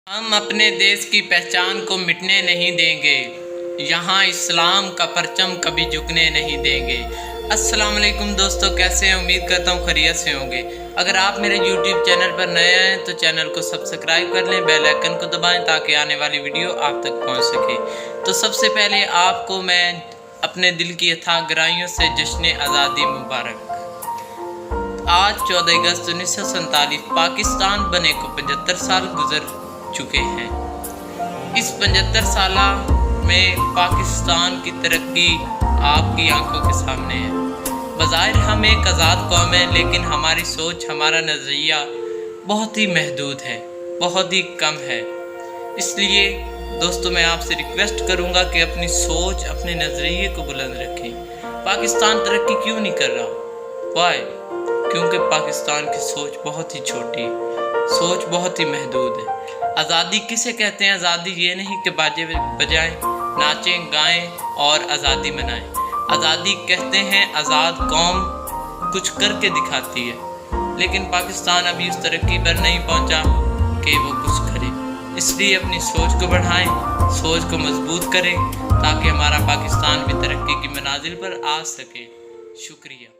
हम अपने देश की पहचान को मिटने नहीं देंगे, यहाँ इस्लाम का परचम कभी झुकने नहीं देंगे। अस्सलाम वालेकुम दोस्तों, कैसे हैं? उम्मीद करता हूँ खैरियत से होंगे। अगर आप मेरे YouTube चैनल पर नए आए हैं तो चैनल को सब्सक्राइब कर लें, बेल आइकन को दबाएं ताकि आने वाली वीडियो आप तक पहुँच सके। तो सबसे पहले आपको मैं अपने दिल की अथाह गहराइयों से जश्न आज़ादी मुबारक। आज 14 अगस्त 1947 पाकिस्तान बने को 75 साल गुजर चुके हैं। इस 75 साल में पाकिस्तान की तरक्की आपकी आंखों के सामने है। बज़ाहिर हम एक आज़ाद कौम है, लेकिन हमारी सोच, हमारा नज़रिया बहुत ही महदूद है, बहुत ही कम है। इसलिए दोस्तों मैं आपसे रिक्वेस्ट करूंगा कि अपनी सोच, अपने नज़रिए को बुलंद रखें। पाकिस्तान तरक्की क्यों नहीं कर रहा? वाई? क्योंकि पाकिस्तान की सोच बहुत ही छोटी, सोच बहुत ही महदूद है। आज़ादी किसे कहते हैं? आज़ादी ये नहीं कि बाजे बजाएं, नाचें गाएं और आज़ादी मनाएं। आज़ादी कहते हैं आज़ाद कौम कुछ करके दिखाती है, लेकिन पाकिस्तान अभी उस तरक्की पर नहीं पहुंचा कि वो कुछ करे। इसलिए अपनी सोच को बढ़ाएं, सोच को मजबूत करें ताकि हमारा पाकिस्तान भी तरक्की की मनाजिल पर आ सके। शुक्रिया।